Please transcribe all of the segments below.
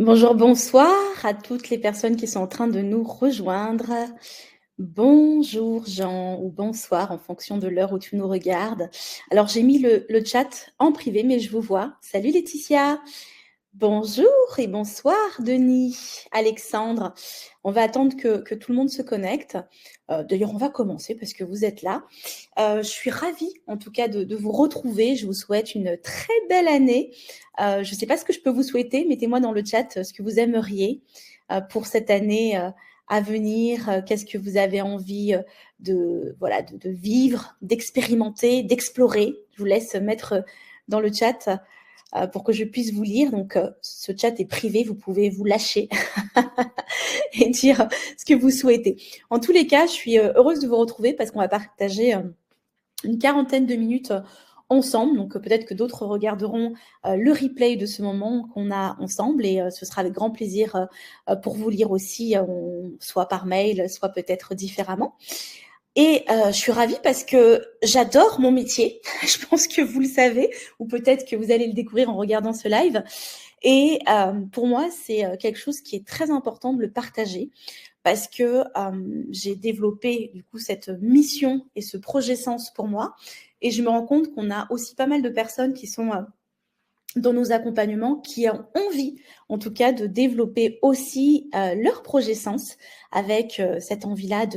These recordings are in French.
Bonjour, bonsoir à toutes les personnes qui sont en train de nous rejoindre. Bonjour Jean ou bonsoir en fonction de l'heure où tu nous regardes. Alors j'ai mis le chat en privé mais je vous vois. Salut Laetitia. Bonjour et bonsoir Denis, Alexandre. On va attendre que tout le monde se connecte. D'ailleurs, on va commencer parce que vous êtes là. Je suis ravie en tout cas de vous retrouver. Je vous souhaite une très belle année. Je ne sais pas ce que je peux vous souhaiter. Mettez-moi dans le chat ce que vous aimeriez pour cette année à venir. Qu'est-ce que vous avez envie de vivre, d'expérimenter, d'explorer. Je vous laisse mettre dans le chat pour que je puisse vous lire. Donc, ce chat est privé, vous pouvez vous lâcher et dire ce que vous souhaitez. En tous les cas, je suis heureuse de vous retrouver parce qu'on va partager une quarantaine de minutes ensemble. Donc, peut-être que d'autres regarderont le replay de ce moment qu'on a ensemble et ce sera avec grand plaisir pour vous lire aussi, soit par mail, soit peut-être différemment. Et je suis ravie parce que j'adore mon métier. Je pense que vous le savez, ou peut-être que vous allez le découvrir en regardant ce live. Et pour moi, c'est quelque chose qui est très important de le partager parce que j'ai développé du coup cette mission et ce projet Sens pour moi. Et je me rends compte qu'on a aussi pas mal de personnes qui sont dans nos accompagnements qui ont envie, en tout cas, de développer aussi leur projet Sens avec cette envie-là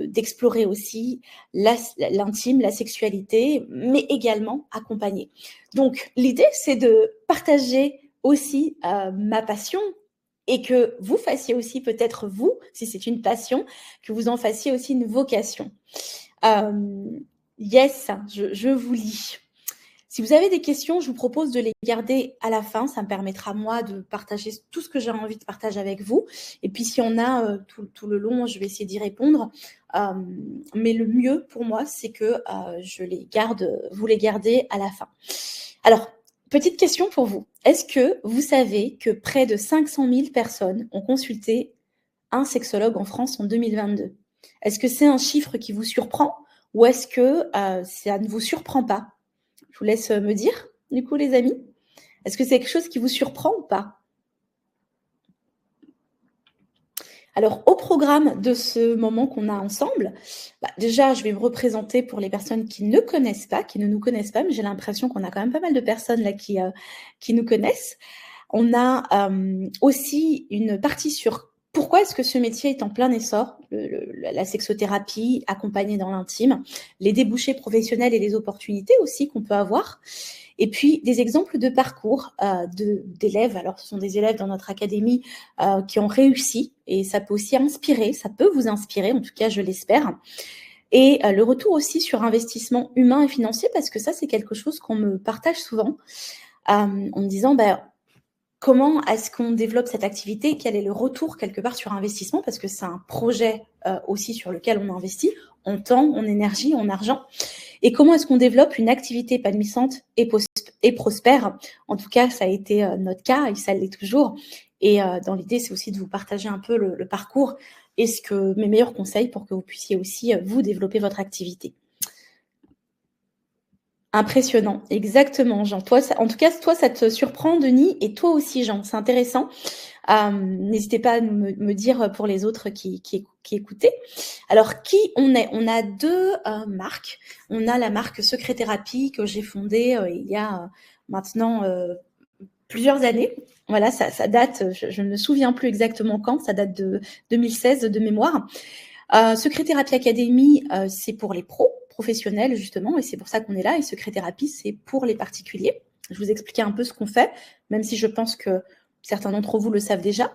d'explorer aussi l'intime, la sexualité, mais également accompagner. Donc, l'idée, c'est de partager aussi ma passion et que vous fassiez aussi peut-être vous, si c'est une passion, que vous en fassiez aussi une vocation. Yes, je vous lis. Si vous avez des questions, je vous propose de les garder à la fin. Ça me permettra, moi, de partager tout ce que j'ai envie de partager avec vous. Et puis, si on a tout le long, je vais essayer d'y répondre. Mais le mieux pour moi, c'est que vous les gardez à la fin. Alors, petite question pour vous. Est-ce que vous savez que près de 500 000 personnes ont consulté un sexologue en France en 2022? Est-ce que c'est un chiffre qui vous surprend ou est-ce que ça ne vous surprend pas? Je vous laisse me dire, du coup, les amis. Est-ce que c'est quelque chose qui vous surprend ou pas? Alors, au programme de ce moment qu'on a ensemble, déjà, je vais me représenter pour les personnes qui ne connaissent pas, qui ne nous connaissent pas, mais j'ai l'impression qu'on a quand même pas mal de personnes là qui nous connaissent. On a aussi une partie sur pourquoi est-ce que ce métier est en plein essor, la sexothérapie accompagnée dans l'intime, les débouchés professionnels et les opportunités aussi qu'on peut avoir. Et puis, des exemples de parcours d'élèves. Alors, ce sont des élèves dans notre académie qui ont réussi et ça peut aussi inspirer, ça peut vous inspirer, en tout cas, je l'espère. Et le retour aussi sur investissement humain et financier, parce que ça, c'est quelque chose qu'on me partage souvent en me disant comment est-ce qu'on développe cette activité, quel est le retour quelque part sur investissement, parce que c'est un projet aussi sur lequel on investit en temps, en énergie, en argent. Et comment est-ce qu'on développe une activité épanouissante et prospère? En tout cas, ça a été notre cas et ça l'est toujours. Et dans l'idée, c'est aussi de vous partager un peu le parcours et mes meilleurs conseils pour que vous puissiez aussi vous développer votre activité. Impressionnant, exactement, Jean. Toi, en tout cas, toi, ça te surprend, Denis, et toi aussi, Jean. C'est intéressant. N'hésitez pas à me dire pour les autres qui écoutaient. Alors, qui on est? On a deux marques. On a la marque Secret Thérapie que j'ai fondée il y a maintenant plusieurs années. Voilà, ça date, je ne me souviens plus exactement quand, ça date de 2016 de mémoire. Secret Thérapie Academy, c'est pour les professionnels justement, et c'est pour ça qu'on est là. Et Secret Thérapie, c'est pour les particuliers. Je vous expliquais un peu ce qu'on fait, même si je pense que certains d'entre vous le savent déjà.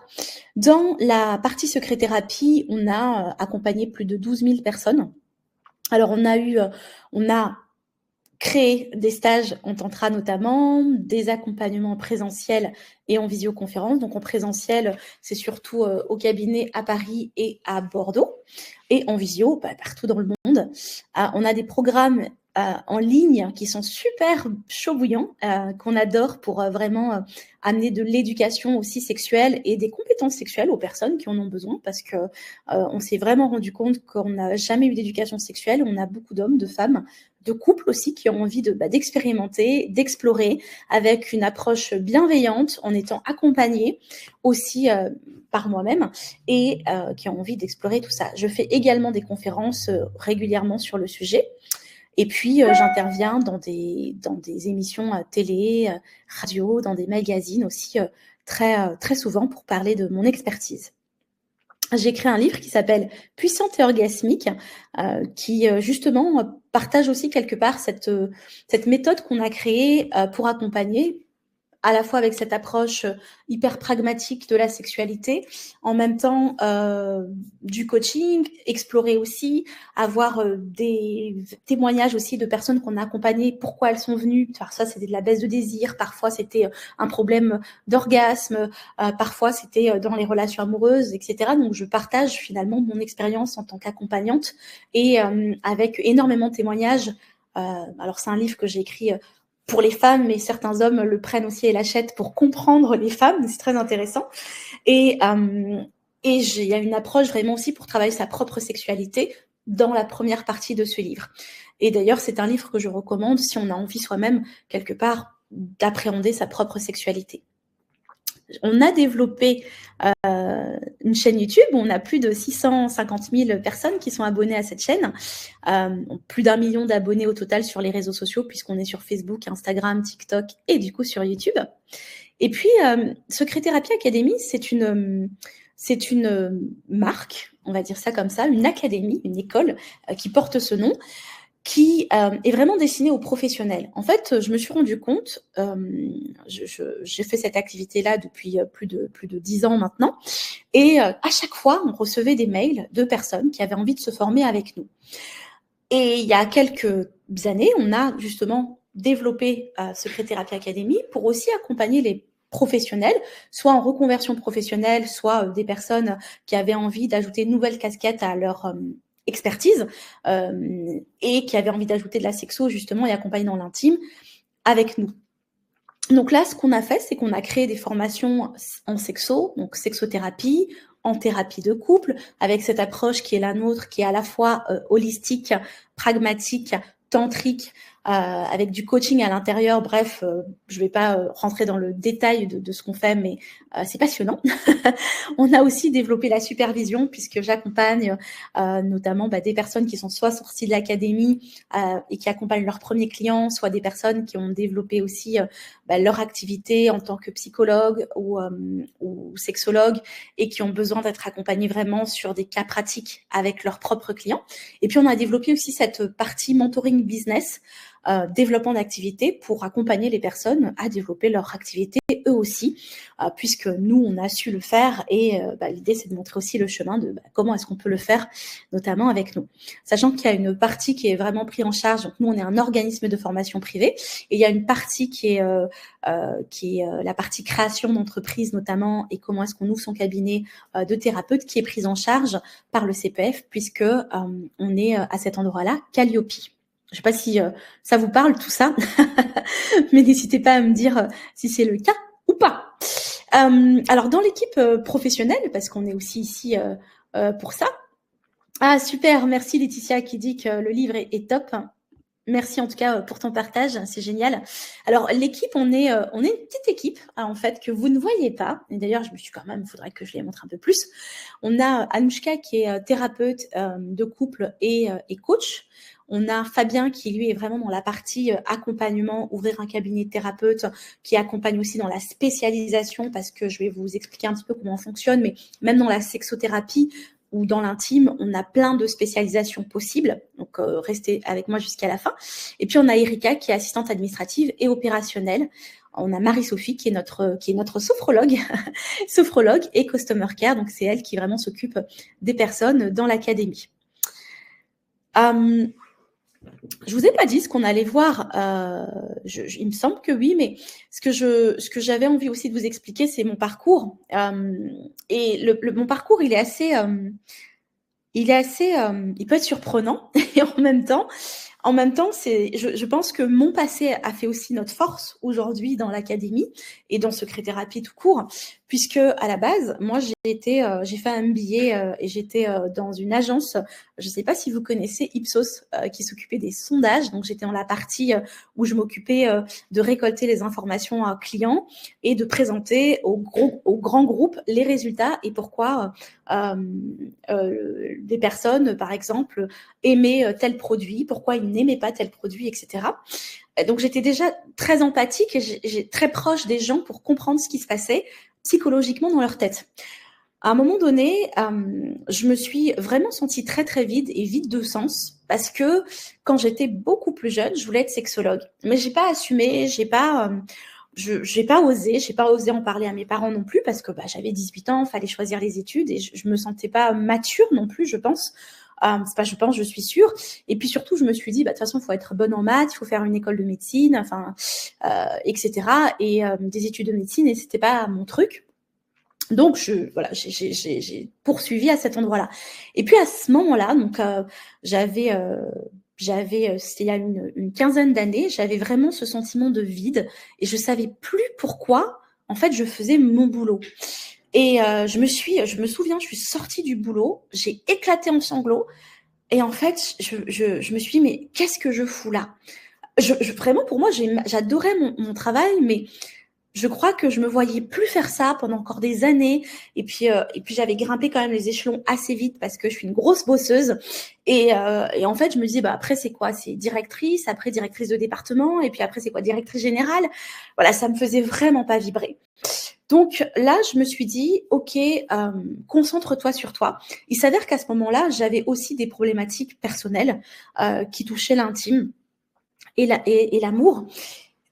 Dans la partie Secret Thérapie, on a accompagné plus de 12 000 personnes. Alors, on a créé des stages en tantra notamment, des accompagnements présentiels et en visioconférence. Donc en présentiel, c'est surtout au cabinet à Paris et à Bordeaux. Et en visio, partout dans le monde. On a des programmes en ligne qui sont super chaud bouillants, qu'on adore pour vraiment amener de l'éducation aussi sexuelle et des compétences sexuelles aux personnes qui en ont besoin, parce que on s'est vraiment rendu compte qu'on n'a jamais eu d'éducation sexuelle. On a beaucoup d'hommes, de femmes, de couples aussi qui ont envie d'expérimenter, d'explorer avec une approche bienveillante, en étant accompagnés aussi par moi-même et qui ont envie d'explorer tout ça. Je fais également des conférences régulièrement sur le sujet. Et puis, j'interviens dans des émissions télé, radio, dans des magazines aussi très souvent pour parler de mon expertise. J'ai écrit un livre qui s'appelle Puissante et orgasmique, qui justement partage aussi quelque part cette méthode qu'on a créée pour accompagner, à la fois avec cette approche hyper pragmatique de la sexualité, en même temps du coaching, explorer aussi, avoir des témoignages aussi de personnes qu'on a accompagnées, pourquoi elles sont venues. Parfois, c'était de la baisse de désir, parfois, c'était un problème d'orgasme, parfois, c'était dans les relations amoureuses, etc. Donc, je partage finalement mon expérience en tant qu'accompagnante et avec énormément de témoignages. Alors, c'est un livre que j'ai écrit pour les femmes, mais certains hommes le prennent aussi et l'achètent pour comprendre les femmes. C'est très intéressant. Et il y a une approche vraiment aussi pour travailler sa propre sexualité dans la première partie de ce livre. Et d'ailleurs, c'est un livre que je recommande si on a envie soi-même, quelque part, d'appréhender sa propre sexualité. On a développé une chaîne YouTube où on a plus de 650 000 personnes qui sont abonnées à cette chaîne, plus d'1 million d'abonnés au total sur les réseaux sociaux puisqu'on est sur Facebook, Instagram, TikTok et du coup sur YouTube. Et puis, Secret Thérapie Academy, c'est une marque, on va dire ça comme ça, une académie, une école qui porte ce nom, qui est vraiment destinée aux professionnels. En fait, je me suis rendu compte, j'ai fait cette activité-là depuis plus de 10 ans maintenant, et à chaque fois, on recevait des mails de personnes qui avaient envie de se former avec nous. Et il y a quelques années, on a justement développé Secret Thérapie Academy pour aussi accompagner les professionnels, soit en reconversion professionnelle, soit des personnes qui avaient envie d'ajouter une nouvelle casquette à leur expertise et qui avaient envie d'ajouter de la sexo justement et accompagner dans l'intime avec nous. Donc là, ce qu'on a fait, c'est qu'on a créé des formations en sexo, donc sexothérapie, en thérapie de couple, avec cette approche qui est la nôtre, qui est à la fois holistique, pragmatique, tantrique, avec du coaching à l'intérieur. Bref, je vais pas rentrer dans le détail de ce qu'on fait, mais c'est passionnant. On a aussi développé la supervision, puisque j'accompagne notamment des personnes qui sont soit sorties de l'académie et qui accompagnent leurs premiers clients, soit des personnes qui ont développé aussi leur activité en tant que psychologue ou sexologue et qui ont besoin d'être accompagnés vraiment sur des cas pratiques avec leurs propres clients. Et puis, on a développé aussi cette partie mentoring business, développement d'activité pour accompagner les personnes à développer leur activité eux aussi, puisque nous, on a su le faire et l'idée, c'est de montrer aussi le chemin de comment est-ce qu'on peut le faire, notamment avec nous. Sachant qu'il y a une partie qui est vraiment prise en charge, donc nous, on est un organisme de formation privé et il y a une partie qui est la partie création d'entreprise notamment et comment est-ce qu'on ouvre son cabinet de thérapeute qui est prise en charge par le CPF puisque on est à cet endroit-là, Calliope. Je ne sais pas si ça vous parle tout ça, mais n'hésitez pas à me dire si c'est le cas ou pas. Alors dans l'équipe professionnelle, parce qu'on est aussi ici pour ça. Ah super, merci Laetitia qui dit que le livre est top. Merci en tout cas pour ton partage, c'est génial. Alors l'équipe, on est une petite équipe en fait que vous ne voyez pas. Et d'ailleurs, je me suis quand même, il faudrait que je les montre un peu plus. On a Anouchka qui est thérapeute de couple et coach. On a Fabien qui, lui, est vraiment dans la partie accompagnement, ouvrir un cabinet de thérapeute, qui accompagne aussi dans la spécialisation, parce que je vais vous expliquer un petit peu comment on fonctionne, mais même dans la sexothérapie ou dans l'intime, on a plein de spécialisations possibles. Donc, restez avec moi jusqu'à la fin. Et puis, on a Erika qui est assistante administrative et opérationnelle. On a Marie-Sophie qui est notre sophrologue, sophrologue et customer care. Donc, c'est elle qui vraiment s'occupe des personnes dans l'académie. Je vous ai pas dit ce qu'on allait voir. Il me semble que oui, mais ce que j'avais envie aussi de vous expliquer, c'est mon parcours. Et mon parcours, il peut être surprenant et en même temps, je pense que mon passé a fait aussi notre force aujourd'hui dans l'académie et dans Secret Thérapie tout court, puisque à la base, moi, j'ai fait un MBA et j'étais dans une agence, je ne sais pas si vous connaissez Ipsos, qui s'occupait des sondages. Donc, j'étais dans la partie où je m'occupais de récolter les informations clients et de présenter aux grands groupes les résultats et pourquoi des personnes, par exemple, aimaient tel produit, pourquoi ils n'aimaient pas tel produit, etc. Donc, j'étais déjà très empathique et très proche des gens pour comprendre ce qui se passait psychologiquement dans leur tête. À un moment donné, je me suis vraiment sentie très, très vide et vide de sens parce que quand j'étais beaucoup plus jeune, je voulais être sexologue. Mais j'ai pas assumé, j'ai pas osé en parler à mes parents non plus parce que j'avais 18 ans, fallait choisir les études et je me sentais pas mature non plus, je pense. C'est pas je pense, je suis sûre. Et puis surtout, je me suis dit, de toute façon, il faut être bonne en maths, il faut faire une école de médecine, enfin, etc. Et des études de médecine, et c'était pas mon truc. Donc, j'ai poursuivi à cet endroit-là. Et puis à ce moment-là, donc c'était il y a une quinzaine d'années, j'avais vraiment ce sentiment de vide et je savais plus pourquoi, en fait, je faisais mon boulot. Et je me souviens, je suis sortie du boulot, j'ai éclaté en sanglots et en fait, je me suis dit, mais qu'est-ce que je fous là? Vraiment, pour moi, j'adorais mon travail, mais je crois que je me voyais plus faire ça pendant encore des années. Et puis j'avais grimpé quand même les échelons assez vite parce que je suis une grosse bosseuse. Et en fait, je me disais, après, c'est quoi? C'est directrice, après directrice de département, et puis après, c'est quoi? Directrice générale. Voilà, ça me faisait vraiment pas vibrer. Donc là, je me suis dit, ok, concentre-toi sur toi. Il s'avère qu'à ce moment-là, j'avais aussi des problématiques personnelles qui touchaient l'intime et l'amour.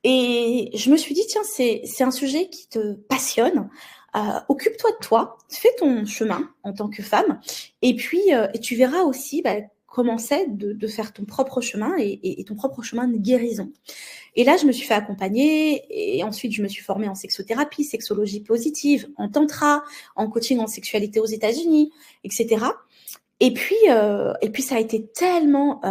Et je me suis dit, tiens, c'est un sujet qui te passionne. Occupe-toi de toi, fais ton chemin en tant que femme, et puis et tu verras aussi comment c'est de faire ton propre chemin et ton propre chemin de guérison. Et là, je me suis fait accompagner et ensuite, je me suis formée en sexothérapie, sexologie positive, en tantra, en coaching en sexualité aux États-Unis, etc. Et puis, ça a été tellement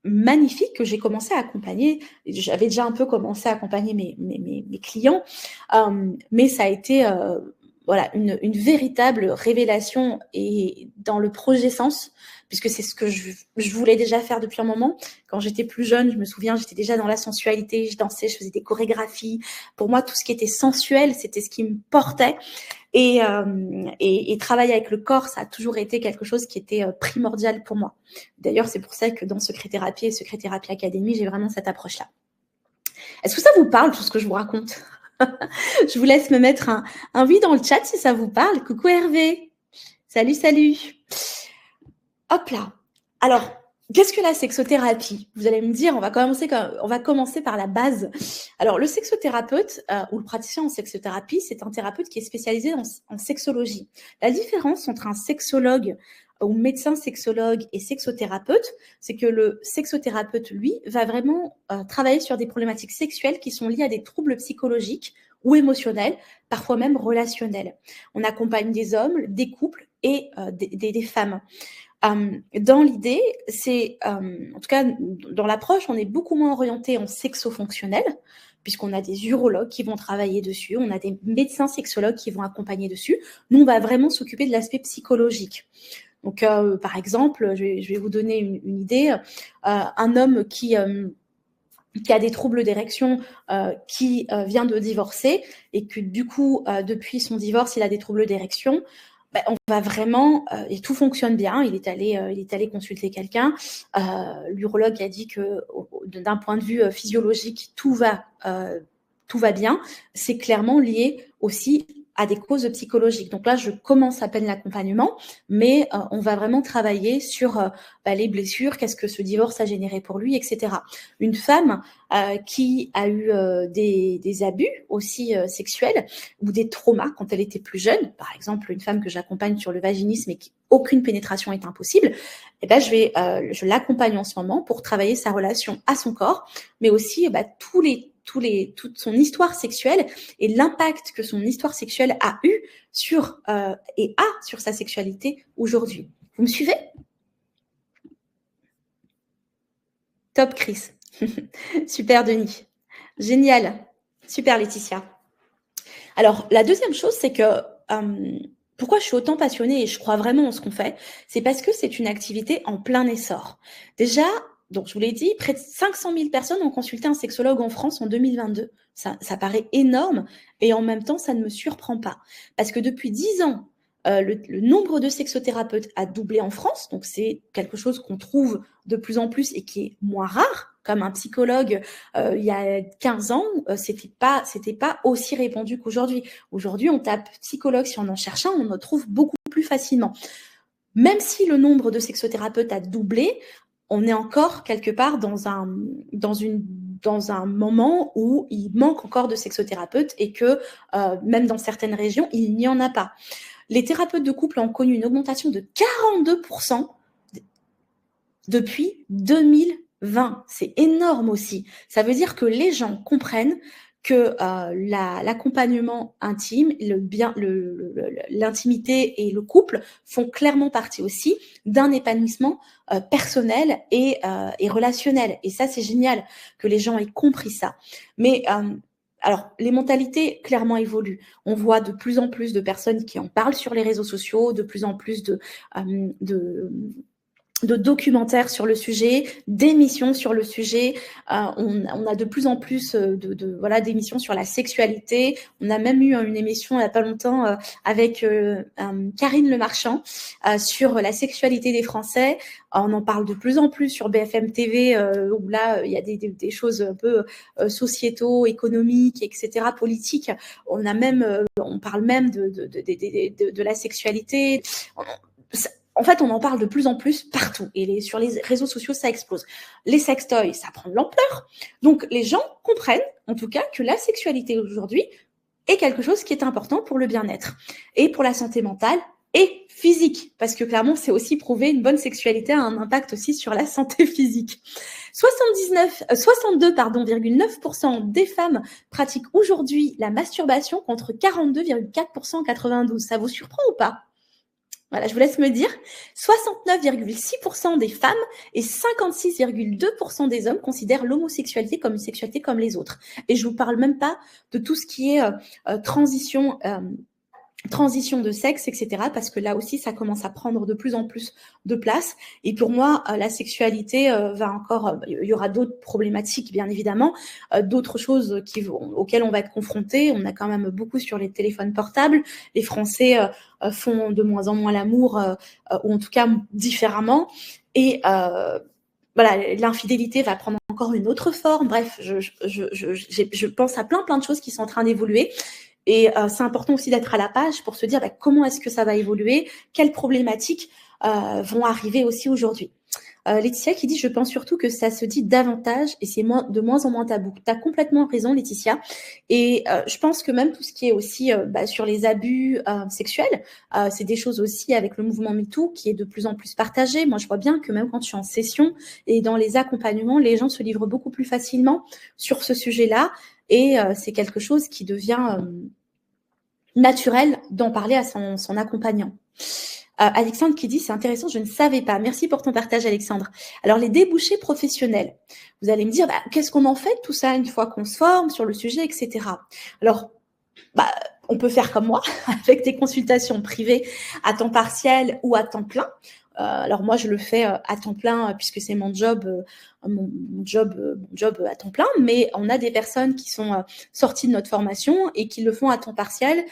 magnifique que j'ai commencé à accompagner. J'avais déjà un peu commencé à accompagner mes clients, mais ça a été voilà, une véritable révélation et dans le projet Sens, puisque c'est ce que je voulais déjà faire depuis un moment. Quand j'étais plus jeune, je me souviens, j'étais déjà dans la sensualité, je dansais, je faisais des chorégraphies. Pour moi, tout ce qui était sensuel, c'était ce qui me portait. Et travailler avec le corps, ça a toujours été quelque chose qui était primordial pour moi. D'ailleurs, c'est pour ça que dans Secret Thérapie et Secret Thérapie Academy, j'ai vraiment cette approche-là. Est-ce que ça vous parle, tout ce que je vous raconte? Je vous laisse me mettre un oui dans le chat si ça vous parle. Coucou Hervé. Salut, salut. Hop là. Alors, qu'est-ce que la sexothérapie? Vous allez me dire, on va commencer par la base. Alors, le sexothérapeute ou le praticien en sexothérapie, c'est un thérapeute qui est spécialisé en sexologie. La différence entre un sexologue ou médecin sexologue et sexothérapeute, c'est que le sexothérapeute, lui, va vraiment travailler sur des problématiques sexuelles qui sont liées à des troubles psychologiques ou émotionnels, parfois même relationnels. On accompagne des hommes, des couples et des femmes. Dans l'idée, en tout cas, dans l'approche, on est beaucoup moins orienté en sexo-fonctionnel, puisqu'on a des urologues qui vont travailler dessus, on a des médecins sexologues qui vont accompagner dessus. Nous, on va vraiment s'occuper de l'aspect psychologique. Donc, par exemple, je vais vous donner une idée. Un homme qui a des troubles d'érection, qui vient de divorcer et que du coup, depuis son divorce, il a des troubles d'érection. On va vraiment, et tout fonctionne bien. Il est allé consulter quelqu'un. L'urologue a dit que, d'un point de vue physiologique, tout va bien. C'est clairement lié aussi à des causes psychologiques. Donc là, je commence à peine l'accompagnement, mais on va vraiment travailler sur les blessures, qu'est-ce que ce divorce a généré pour lui, etc. Une femme qui a eu des abus aussi sexuels ou des traumas quand elle était plus jeune, par exemple une femme que j'accompagne sur le vaginisme et qui aucune pénétration est impossible, eh ben, je l'accompagne en ce moment pour travailler sa relation à son corps, mais aussi toute son histoire sexuelle et l'impact que son histoire sexuelle a eu sur sa sexualité aujourd'hui. Vous me suivez? Top Chris. Super Denis. Génial. Super Laetitia. Alors, la deuxième chose, c'est que pourquoi je suis autant passionnée et je crois vraiment en ce qu'on fait, c'est parce que c'est une activité en plein essor. Déjà, donc je vous l'ai dit, près de 500 000 personnes ont consulté un sexologue en France en 2022. Ça paraît énorme et en même temps, ça ne me surprend pas. Parce que depuis 10 ans, le nombre de sexothérapeutes a doublé en France, donc c'est quelque chose qu'on trouve de plus en plus et qui est moins rare, comme un psychologue il y a 15 ans, c'était pas aussi répandu qu'aujourd'hui. Aujourd'hui, on tape psychologue, si on en cherche un, on en trouve beaucoup plus facilement. Même si le nombre de sexothérapeutes a doublé, on est encore quelque part dans un moment où il manque encore de sexothérapeutes et que même dans certaines régions, il n'y en a pas. Les thérapeutes de couple ont connu une augmentation de 42% depuis 2020. C'est énorme aussi. Ça veut dire que les gens comprennent que l'accompagnement intime, l'intimité et le couple font clairement partie aussi d'un épanouissement personnel et relationnel. Et ça, c'est génial que les gens aient compris ça. Mais alors, les mentalités clairement évoluent. On voit de plus en plus de personnes qui en parlent sur les réseaux sociaux, de plus en plus de documentaires sur le sujet, d'émissions sur le sujet. On a de plus en plus d'émissions sur la sexualité. On a même eu une émission il n'y a pas longtemps avec Karine Le Marchand sur la sexualité des Français. On en parle de plus en plus sur BFM TV, où là, il y a des choses un peu sociétaux, économiques, etc., politiques. On parle même de la sexualité. En fait, on en parle de plus en plus partout. Et sur les réseaux sociaux, ça explose. Les sextoys, ça prend de l'ampleur. Donc, les gens comprennent, en tout cas, que la sexualité aujourd'hui est quelque chose qui est important pour le bien-être et pour la santé mentale et physique. Parce que clairement, c'est aussi prouvé, une bonne sexualité a un impact aussi sur la santé physique. 62,9% des femmes pratiquent aujourd'hui la masturbation contre 42,4% en 92. Ça vous surprend ou pas ? Voilà, je vous laisse me dire. 69,6% des femmes et 56,2% des hommes considèrent l'homosexualité comme une sexualité comme les autres. Et je vous parle même pas de tout ce qui est transition de sexe, etc. Parce que là aussi, ça commence à prendre de plus en plus de place. Et pour moi, la sexualité il y aura d'autres problématiques, bien évidemment, d'autres choses auxquelles on va être confronté. On a quand même beaucoup sur les téléphones portables. Les Français font de moins en moins l'amour, ou en tout cas différemment. Et voilà, l'infidélité va prendre encore une autre forme. Bref, je pense à plein de choses qui sont en train d'évoluer. Et c'est important aussi d'être à la page pour se dire comment est-ce que ça va évoluer, quelles problématiques vont arriver aussi aujourd'hui. Laetitia qui dit « Je pense surtout que ça se dit davantage et c'est de moins en moins tabou ». Tu as complètement raison, Laetitia. Et je pense que même tout ce qui est aussi sur les abus sexuels, c'est des choses aussi avec le mouvement MeToo qui est de plus en plus partagé. Moi, je vois bien que même quand je suis en session et dans les accompagnements, les gens se livrent beaucoup plus facilement sur ce sujet-là. Et c'est quelque chose qui devient naturel d'en parler à son accompagnant. Alexandre qui dit « C'est intéressant, je ne savais pas ». Merci pour ton partage, Alexandre. Alors, les débouchés professionnels. Vous allez me dire qu'est-ce qu'on en fait de tout ça une fois qu'on se forme sur le sujet, etc. Alors, on peut faire comme moi, avec des consultations privées à temps partiel ou à temps plein. Alors moi, je le fais à temps plein puisque c'est mon job à temps plein, mais on a des personnes qui sont sorties de notre formation et qui le font à temps partiel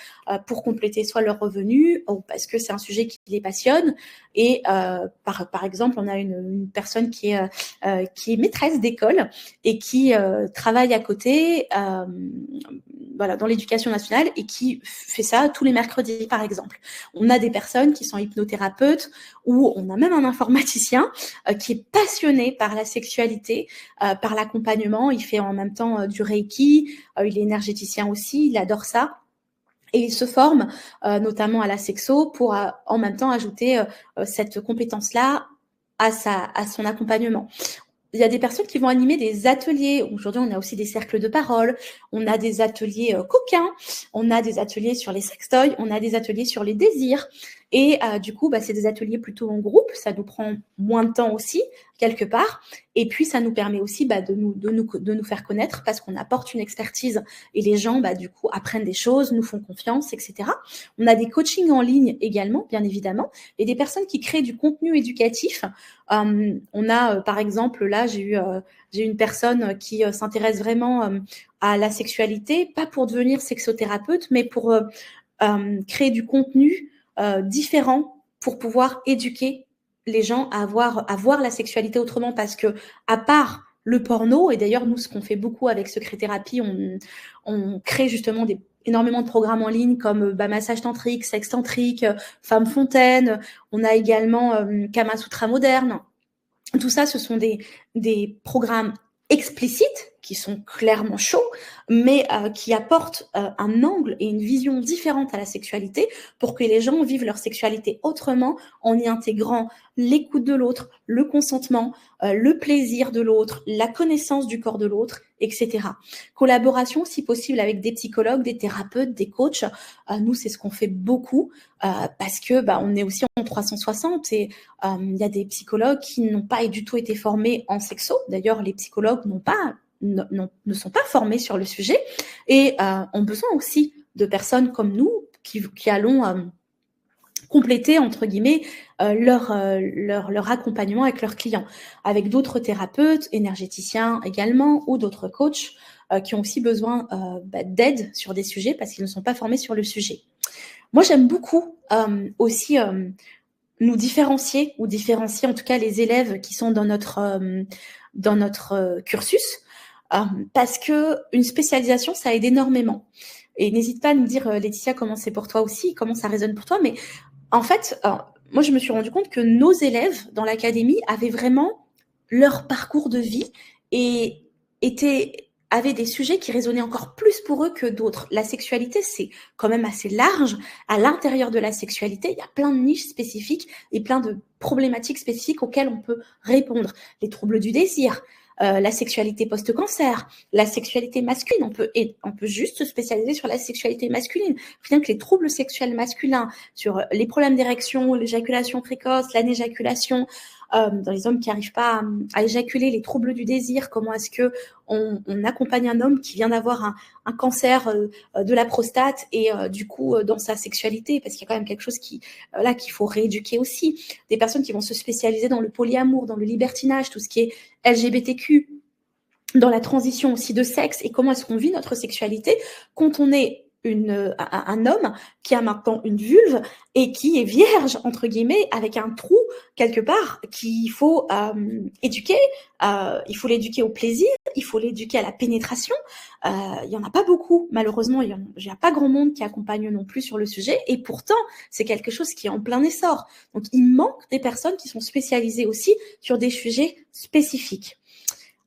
pour compléter soit leur revenu ou parce que c'est un sujet qui les passionne. Et par exemple, on a une personne qui est maîtresse d'école et qui travaille à côté dans l'éducation nationale et qui fait ça tous les mercredis, par exemple. On a des personnes qui sont hypnothérapeutes ou on a même un informaticien qui est passionné par la sexualité, par l'accompagnement. Il fait en même temps du Reiki, il est énergéticien aussi, il adore ça. Et il se forme notamment à la sexo pour en même temps ajouter cette compétence-là à son accompagnement. Il y a des personnes qui vont animer des ateliers. Aujourd'hui, on a aussi des cercles de parole. On a des ateliers coquins. On a des ateliers sur les sextoys. On a des ateliers sur les désirs. Et du coup, c'est des ateliers plutôt en groupe, ça nous prend moins de temps aussi, quelque part. Et puis, ça nous permet aussi de nous faire connaître parce qu'on apporte une expertise et les gens, du coup, apprennent des choses, nous font confiance, etc. On a des coachings en ligne également, bien évidemment, et des personnes qui créent du contenu éducatif. On a, par exemple, là, j'ai une personne qui s'intéresse vraiment à la sexualité, pas pour devenir sexothérapeute, mais pour créer du contenu différent pour pouvoir éduquer les gens à voir la sexualité autrement, parce que à part le porno, et d'ailleurs nous ce qu'on fait beaucoup avec Secret Thérapie, on crée justement énormément de programmes en ligne comme massage tantrique, sexe tantrique, femme fontaine, on a également Kama Sutra moderne. Tout ça, ce sont des programmes explicites qui sont clairement chauds, mais qui apportent un angle et une vision différente à la sexualité pour que les gens vivent leur sexualité autrement, en y intégrant l'écoute de l'autre, le consentement, le plaisir de l'autre, la connaissance du corps de l'autre, etc. Collaboration, si possible, avec des psychologues, des thérapeutes, des coachs. Nous, c'est ce qu'on fait beaucoup parce que on est aussi en 360 et il y a des psychologues qui n'ont pas du tout été formés en sexo. D'ailleurs, les psychologues ne sont pas formés sur le sujet et ont besoin aussi de personnes comme nous qui allons compléter, entre guillemets, leur accompagnement avec leurs clients, avec d'autres thérapeutes, énergéticiens également, ou d'autres coachs qui ont aussi besoin d'aide sur des sujets parce qu'ils ne sont pas formés sur le sujet. Moi, j'aime beaucoup aussi nous différencier, ou différencier en tout cas les élèves qui sont dans notre cursus, parce que une spécialisation, ça aide énormément. Et n'hésite pas à nous dire, Laetitia, comment c'est pour toi aussi, comment ça résonne pour toi. Mais en fait, moi, je me suis rendu compte que nos élèves dans l'académie avaient vraiment leur parcours de vie et avaient des sujets qui résonnaient encore plus pour eux que d'autres. La sexualité, c'est quand même assez large. À l'intérieur de la sexualité, il y a plein de niches spécifiques et plein de problématiques spécifiques auxquelles on peut répondre. Les troubles du désir, la sexualité post-cancer, la sexualité masculine. On peut juste se spécialiser sur la sexualité masculine. Rien que les troubles sexuels masculins, sur les problèmes d'érection, l'éjaculation précoce, l'anéjaculation, dans les hommes qui n'arrivent pas à éjaculer, les troubles du désir, comment est-ce que on accompagne un homme qui vient d'avoir un cancer de la prostate et du coup dans sa sexualité, parce qu'il y a quand même quelque chose qu'il faut rééduquer aussi. Des personnes qui vont se spécialiser dans le polyamour, dans le libertinage, tout ce qui est LGBTQ, dans la transition aussi de sexe, et comment est-ce qu'on vit notre sexualité quand on est un homme qui a maintenant une vulve et qui est vierge, entre guillemets, avec un trou quelque part qu'il faut éduquer. Il faut l'éduquer au plaisir, il faut l'éduquer à la pénétration. Il n'y en a pas beaucoup, malheureusement. Il n'y a pas grand monde qui accompagne non plus sur le sujet, et pourtant, c'est quelque chose qui est en plein essor. Donc, il manque des personnes qui sont spécialisées aussi sur des sujets spécifiques.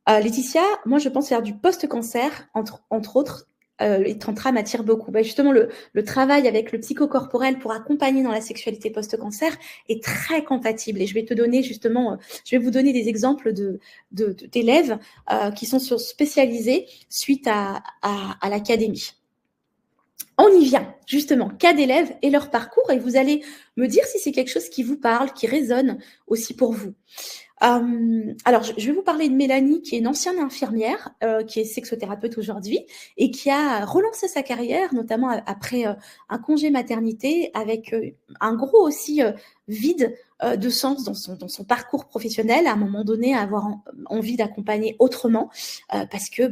Laetitia, moi, je pense faire du post-cancer, entre autres. Les tantras m'attirent beaucoup. Justement, le travail avec le psychocorporel pour accompagner dans la sexualité post-cancer est très compatible. Et je vais te donner justement, je vais vous donner des exemples d'élèves qui sont spécialisés suite à l'académie. On y vient, justement, cas d'élèves et leur parcours, et vous allez me dire si c'est quelque chose qui vous parle, qui résonne aussi pour vous. Alors, je vais vous parler de Mélanie, qui est une ancienne infirmière, qui est sexothérapeute aujourd'hui, et qui a relancé sa carrière, notamment après un congé maternité, avec un gros aussi vide de sens dans son parcours professionnel, à un moment donné, à avoir envie d'accompagner autrement, parce que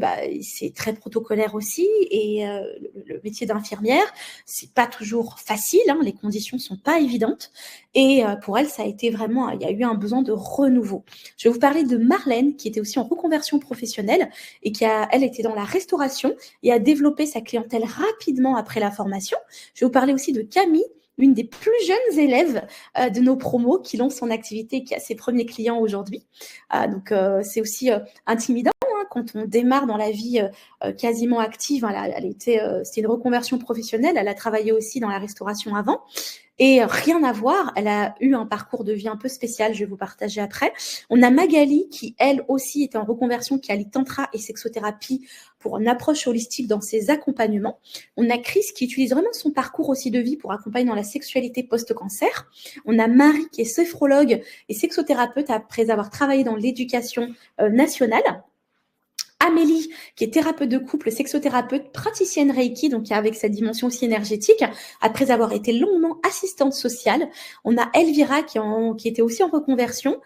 c'est très protocolaire aussi, et le métier d'infirmière, c'est pas toujours facile, les conditions sont pas évidentes, et pour elle, ça a été vraiment, il y a eu un besoin de renouveau. Je vais vous parler de Marlène, qui était aussi en reconversion professionnelle et elle était dans la restauration et a développé sa clientèle rapidement après la formation. Je vais vous parler aussi de Camille, une des plus jeunes élèves de nos promos, qui lance son activité et qui a ses premiers clients aujourd'hui. Donc, c'est aussi intimidant quand on démarre dans la vie quasiment active, hein, c'était une reconversion professionnelle. Elle a travaillé aussi dans la restauration avant. Et rien à voir, elle a eu un parcours de vie un peu spécial, je vais vous partager après. On a Magali qui, elle aussi, est en reconversion, qui allie tantra et sexothérapie pour une approche holistique dans ses accompagnements. On a Chris qui utilise vraiment son parcours aussi de vie pour accompagner dans la sexualité post-cancer. On a Marie qui est sophrologue et sexothérapeute après avoir travaillé dans l'éducation nationale. Amélie, qui est thérapeute de couple, sexothérapeute, praticienne Reiki, donc avec cette dimension aussi énergétique, après avoir été longuement assistante sociale. On a Elvira, qui était aussi en reconversion,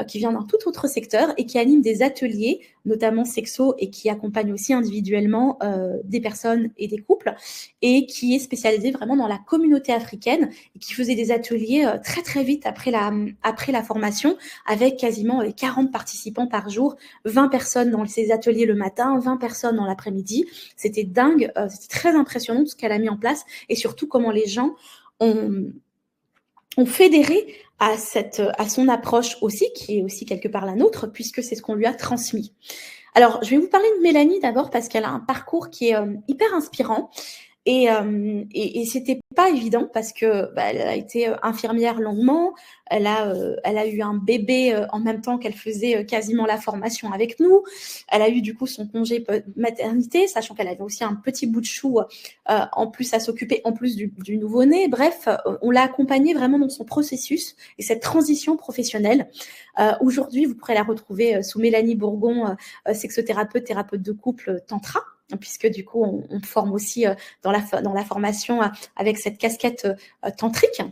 qui vient d'un tout autre secteur et qui anime des ateliers, notamment sexo, et qui accompagne aussi individuellement des personnes et des couples, et qui est spécialisée vraiment dans la communauté africaine, et qui faisait des ateliers très très vite après la formation, avec quasiment 40 participants par jour, 20 personnes dans ces ateliers le matin, 20 personnes dans l'après-midi. C'était dingue, c'était très impressionnant tout ce qu'elle a mis en place et surtout comment les gens ont fédéré à son approche aussi, qui est aussi quelque part la nôtre, puisque c'est ce qu'on lui a transmis. Alors, je vais vous parler de Mélanie d'abord parce qu'elle a un parcours qui est hyper inspirant. Et c'était pas évident parce que elle a été infirmière longuement, elle a eu un bébé en même temps qu'elle faisait quasiment la formation avec nous. Elle a eu du coup son congé maternité, sachant qu'elle avait aussi un petit bout de chou en plus à s'occuper, en plus du nouveau-né. Bref, on l'a accompagnée vraiment dans son processus et cette transition professionnelle. Aujourd'hui, vous pourrez la retrouver sous Mélanie Bourgon, sexothérapeute, thérapeute de couple, tantra, puisque du coup, on forme aussi dans la formation avec cette casquette tantrique.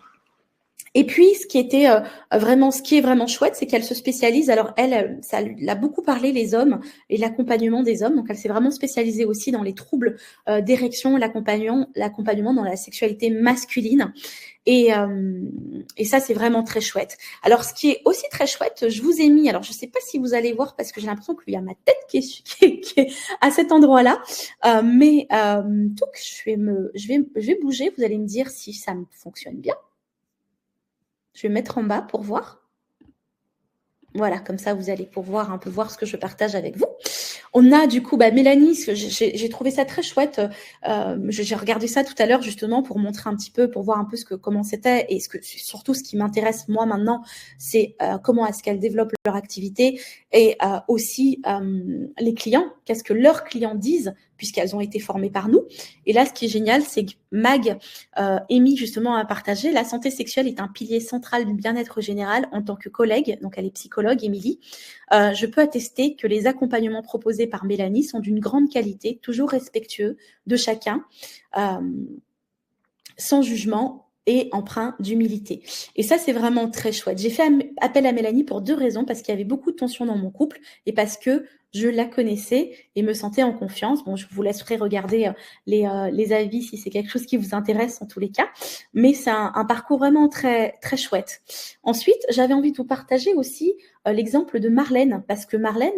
Et puis, ce qui est vraiment chouette, c'est qu'elle se spécialise. Alors, ça lui a beaucoup parlé, les hommes et l'accompagnement des hommes. Donc, elle s'est vraiment spécialisée aussi dans les troubles d'érection, l'accompagnement dans la sexualité masculine. Et ça, c'est vraiment très chouette. Alors, ce qui est aussi très chouette, je vous ai mis, alors je ne sais pas si vous allez voir parce que j'ai l'impression qu'il y a ma tête qui est à cet endroit-là, mais je vais bouger, vous allez me dire si ça me fonctionne bien. Je vais mettre en bas pour voir. Voilà, comme ça, vous allez pouvoir un peu voir ce que je partage avec vous. On a du coup Mélanie, j'ai trouvé ça très chouette. J'ai regardé ça tout à l'heure justement pour montrer un petit peu, pour voir un peu comment c'était et surtout ce qui m'intéresse moi maintenant, c'est comment est-ce qu'elles développent leur activité et aussi les clients, qu'est-ce que leurs clients disent puisqu'elles ont été formées par nous. Et là, ce qui est génial, c'est que Amy justement a partagé, la santé sexuelle est un pilier central du bien-être général en tant que collègue, donc elle est psychologue, Émilie. Je peux attester que les accompagnements proposés par Mélanie sont d'une grande qualité, toujours respectueux de chacun, sans jugement et empreint d'humilité. Et ça, c'est vraiment très chouette. J'ai fait appel à Mélanie pour 2 raisons, parce qu'il y avait beaucoup de tension dans mon couple et parce que je la connaissais et me sentais en confiance. Bon, je vous laisserai regarder les avis si c'est quelque chose qui vous intéresse en tous les cas. Mais c'est un parcours vraiment très, très chouette. Ensuite, j'avais envie de vous partager aussi l'exemple de Marlène, parce que Marlène,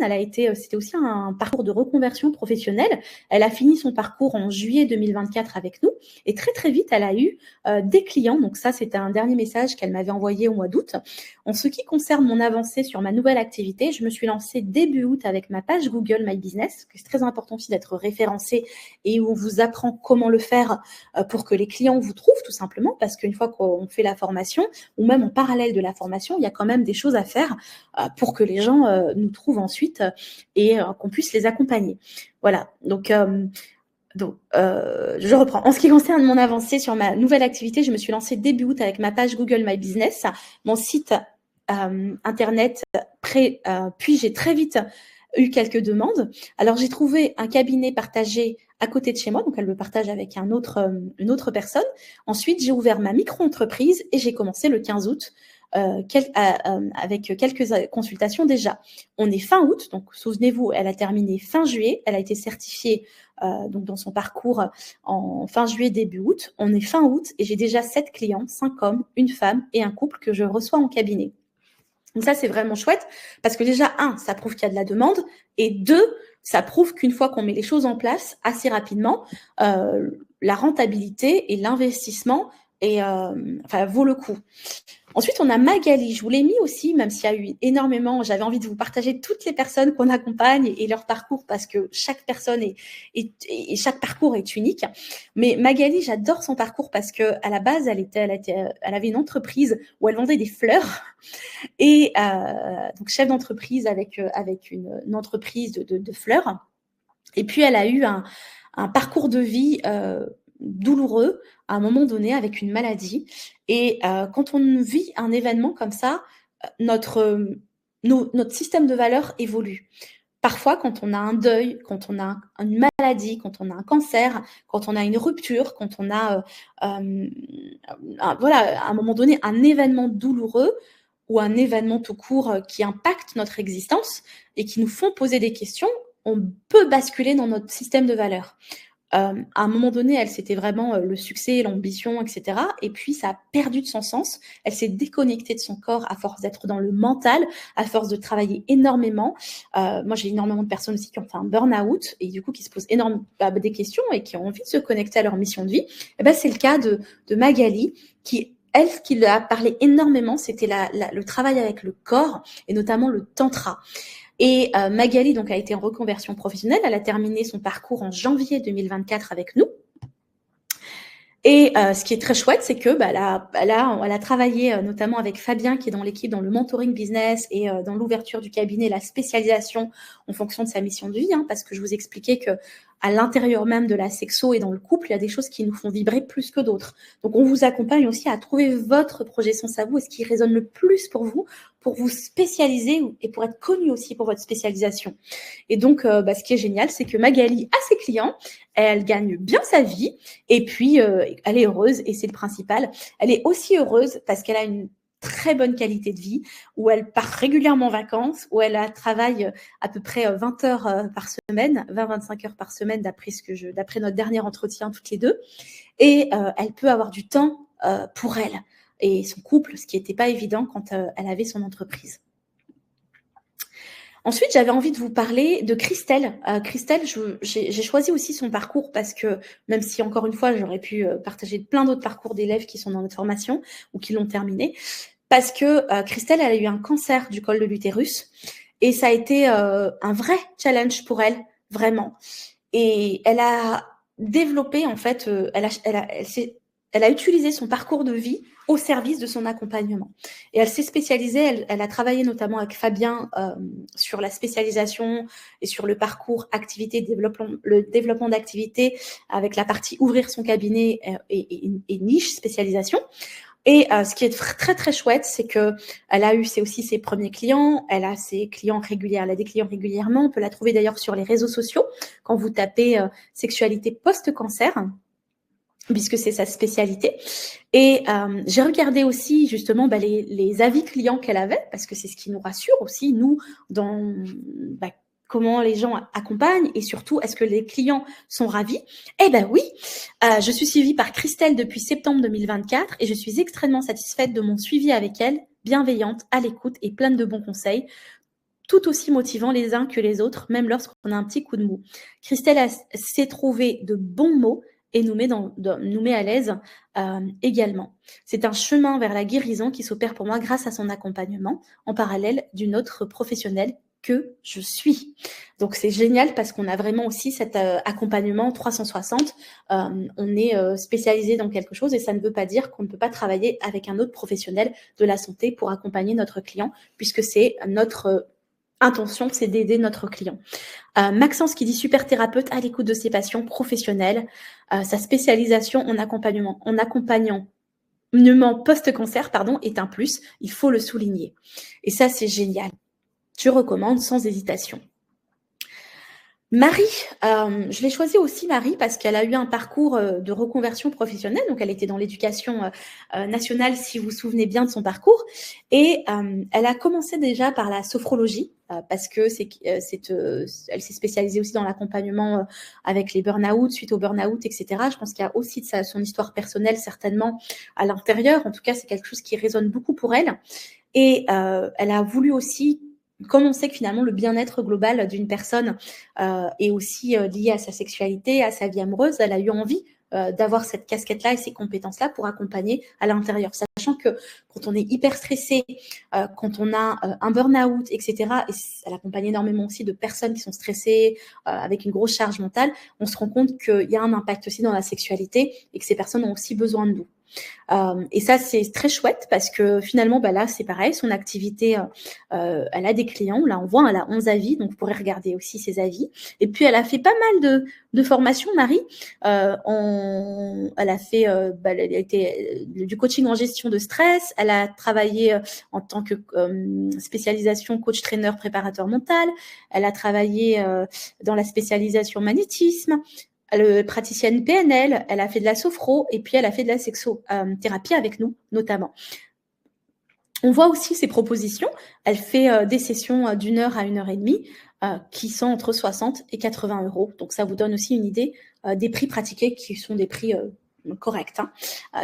c'était aussi un parcours de reconversion professionnelle. Elle a fini son parcours en juillet 2024 avec nous et très, très vite, elle a eu des clients. Donc ça, c'était un dernier message qu'elle m'avait envoyé au mois d'août. En ce qui concerne mon avancée sur ma nouvelle activité, je me suis lancée début août avec ma page Google My Business, que c'est très important aussi d'être référencé et où on vous apprend comment le faire pour que les clients vous trouvent tout simplement, parce qu'une fois qu'on fait la formation, ou même en parallèle de la formation, il y a quand même des choses à faire pour que les gens nous trouvent ensuite et qu'on puisse les accompagner. Voilà, donc je reprends. En ce qui concerne mon avancée sur ma nouvelle activité, je me suis lancée début août avec ma page Google My Business, mon site internet, puis j'ai très vite eu quelques demandes. Alors, j'ai trouvé un cabinet partagé à côté de chez moi, donc elle le partage avec une autre personne. Ensuite, j'ai ouvert ma micro-entreprise et j'ai commencé le 15 août avec quelques consultations déjà. On est fin août, donc souvenez-vous, elle a terminé fin juillet, elle a été certifiée donc dans son parcours en fin juillet, début août. On est fin août et j'ai déjà 7 clients, 5 hommes, une femme et un couple que je reçois en cabinet. Donc ça, c'est vraiment chouette parce que déjà, 1, ça prouve qu'il y a de la demande et 2, ça prouve qu'une fois qu'on met les choses en place assez rapidement, la rentabilité et l'investissement vaut le coup. Ensuite, on a Magali. Je vous l'ai mis aussi, même s'il y a eu énormément, j'avais envie de vous partager toutes les personnes qu'on accompagne et leur parcours parce que chaque personne et chaque parcours est unique. Mais Magali, j'adore son parcours parce que à la base, elle avait une entreprise où elle vendait des fleurs et donc chef d'entreprise avec une entreprise de fleurs. Et puis, elle a eu un parcours de vie douloureux à un moment donné avec une maladie. Et quand on vit un événement comme ça, notre système de valeurs évolue. Parfois, quand on a un deuil, quand on a une maladie, quand on a un cancer, quand on a une rupture, quand on a, voilà, à un moment donné, un événement douloureux ou un événement tout court qui impacte notre existence et qui nous font poser des questions, on peut basculer dans notre système de valeurs. À un moment donné, elle, c'était vraiment le succès, l'ambition, etc. Et puis, ça a perdu de son sens. Elle s'est déconnectée de son corps à force d'être dans le mental, à force de travailler énormément. Moi, j'ai énormément de personnes aussi qui ont fait un burn-out et du coup, qui se posent énormément des questions et qui ont envie de se connecter à leur mission de vie. Et ben, c'est le cas de Magali qui, elle, ce qui lui a parlé énormément, c'était le travail avec le corps et notamment le tantra. Et Magali donc a été en reconversion professionnelle. Elle a terminé son parcours en janvier 2024 avec nous. Et ce qui est très chouette, c'est que elle a travaillé notamment avec Fabien, qui est dans l'équipe, dans le mentoring business et dans l'ouverture du cabinet, la spécialisation en fonction de sa mission de vie, parce que je vous expliquais que à l'intérieur même de la sexo et dans le couple, il y a des choses qui nous font vibrer plus que d'autres. Donc, on vous accompagne aussi à trouver votre projet Sens à vous et ce qui résonne le plus pour vous spécialiser et pour être connu aussi pour votre spécialisation. Et donc, ce qui est génial, c'est que Magali a ses clients, elle gagne bien sa vie et puis elle est heureuse et c'est le principal. Elle est aussi heureuse parce qu'elle a une très bonne qualité de vie, où elle part régulièrement en vacances, où elle travaille à peu près 20 heures par semaine, 20-25 heures par semaine d'après notre dernier entretien toutes les deux. Et elle peut avoir du temps pour elle et son couple, ce qui n'était pas évident quand elle avait son entreprise. Ensuite, j'avais envie de vous parler de Christelle. Christelle, j'ai choisi aussi son parcours parce que, même si encore une fois, j'aurais pu partager plein d'autres parcours d'élèves qui sont dans notre formation ou qui l'ont terminé, parce que Christelle, elle a eu un cancer du col de l'utérus et ça a été un vrai challenge pour elle, vraiment. Et elle a développé, en fait, elle a utilisé son parcours de vie au service de son accompagnement. Et elle s'est spécialisée, elle a travaillé notamment avec Fabien sur la spécialisation et sur le parcours activité, le développement d'activité avec la partie ouvrir son cabinet et niche spécialisation. Et ce qui est très très chouette, c'est que elle a eu aussi ses premiers clients, elle a ses clients réguliers, elle a des clients régulièrement. On peut la trouver d'ailleurs sur les réseaux sociaux quand vous tapez sexualité post-cancer, puisque c'est sa spécialité. Et j'ai regardé aussi justement les avis clients qu'elle avait, parce que c'est ce qui nous rassure aussi, nous, dans comment les gens accompagnent et surtout, est-ce que les clients sont ravis? Eh ben oui, je suis suivie par Christelle depuis septembre 2024 et je suis extrêmement satisfaite de mon suivi avec elle, bienveillante, à l'écoute et pleine de bons conseils, tout aussi motivants les uns que les autres, même lorsqu'on a un petit coup de mou. Christelle sait trouver de bons mots et nous met à l'aise également. C'est un chemin vers la guérison qui s'opère pour moi grâce à son accompagnement, en parallèle d'une autre professionnelle que je suis. Donc c'est génial parce qu'on a vraiment aussi cet accompagnement 360. On est spécialisé dans quelque chose et ça ne veut pas dire qu'on ne peut pas travailler avec un autre professionnel de la santé pour accompagner notre client, puisque c'est notre intention, c'est d'aider notre client. Maxence qui dit super thérapeute à l'écoute de ses patients professionnels. Sa spécialisation en accompagnement post-cancer, est un plus. Il faut le souligner. Et ça, c'est génial. Je recommande sans hésitation. Marie, je l'ai choisie aussi Marie parce qu'elle a eu un parcours de reconversion professionnelle, donc elle était dans l'éducation nationale si vous vous souvenez bien de son parcours, et elle a commencé déjà par la sophrologie parce que elle s'est spécialisée aussi dans l'accompagnement avec les burn-out, suite au burn-out, etc. Je pense qu'il y a aussi de son histoire personnelle certainement à l'intérieur, en tout cas c'est quelque chose qui résonne beaucoup pour elle, et elle a voulu aussi, comme on sait que finalement le bien-être global d'une personne est aussi lié à sa sexualité, à sa vie amoureuse, elle a eu envie d'avoir cette casquette-là et ces compétences-là pour accompagner à l'intérieur. Sachant que quand on est hyper stressé, quand on a un burn-out, etc., et elle accompagne énormément aussi de personnes qui sont stressées, avec une grosse charge mentale, on se rend compte qu'il y a un impact aussi dans la sexualité et que ces personnes ont aussi besoin de nous. Et ça, c'est très chouette parce que finalement, là, c'est pareil, son activité, elle a des clients. Là, on voit, elle a 11 avis, donc vous pourrez regarder aussi ses avis. Et puis, elle a fait pas mal de formations, Marie. Elle a fait elle a été du coaching en gestion de stress. Elle a travaillé en tant que spécialisation coach-trainer préparateur mental. Elle a travaillé dans la spécialisation magnétisme. Elle est praticienne PNL, elle a fait de la sophro et puis elle a fait de la sexothérapie avec nous, notamment. On voit aussi ses propositions. Elle fait des sessions d'1 heure à 1 heure et demie qui sont entre 60 et 80 euros. Donc, ça vous donne aussi une idée des prix pratiqués qui sont des prix corrects,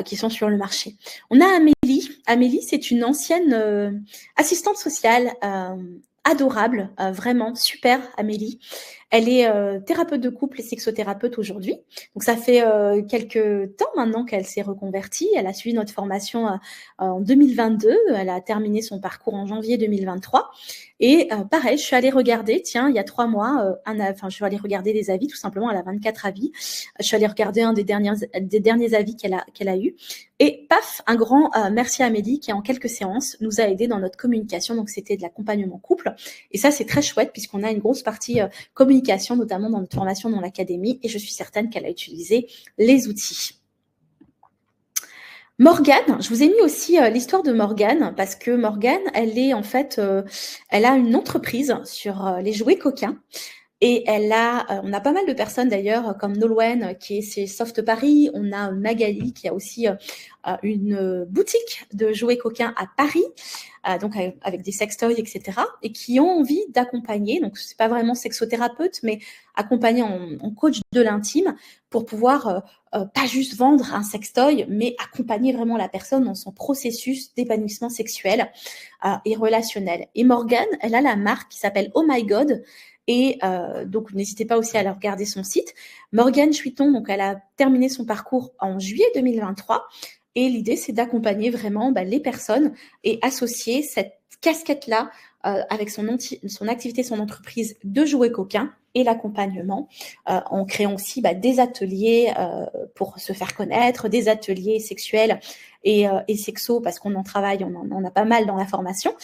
qui sont sur le marché. On a Amélie. Amélie, c'est une ancienne assistante sociale adorable, vraiment super, Amélie. Elle est thérapeute de couple et sexothérapeute aujourd'hui. Donc, ça fait quelques temps maintenant qu'elle s'est reconvertie. Elle a suivi notre formation en 2022. Elle a terminé son parcours en janvier 2023. Et pareil, je suis allée regarder, tiens, il y a 3 mois, je suis allée regarder les avis, tout simplement, elle a 24 avis. Je suis allée regarder un des derniers avis qu'elle a eu. Et paf, un grand merci à Amélie qui, en quelques séances, nous a aidés dans notre communication. Donc, c'était de l'accompagnement couple. Et ça, c'est très chouette puisqu'on a une grosse partie communication, notamment dans notre formation dans l'académie. Et je suis certaine qu'elle a utilisé les outils. Morgane, je vous ai mis aussi l'histoire de Morgane parce que Morgane, elle est en fait, elle a une entreprise sur les jouets coquins. Et on a pas mal de personnes d'ailleurs, comme Nolwenn qui est chez Soft Paris. On a Magali qui a aussi une boutique de jouets coquins à Paris, donc avec des sextoys, etc. Et qui ont envie d'accompagner, donc c'est pas vraiment sexothérapeute, mais accompagner en coach de l'intime pour pouvoir pas juste vendre un sextoy, mais accompagner vraiment la personne dans son processus d'épanouissement sexuel et relationnel. Et Morgane, elle a la marque qui s'appelle Oh My God. Et donc, n'hésitez pas aussi à aller regarder son site. Morgane Chuiton, donc elle a terminé son parcours en juillet 2023. Et l'idée, c'est d'accompagner vraiment les personnes et associer cette casquette-là avec son activité, son entreprise de jouets coquins et l'accompagnement en créant aussi des ateliers pour se faire connaître, des ateliers sexuels et sexo, parce qu'on en travaille, on en a pas mal dans la formation,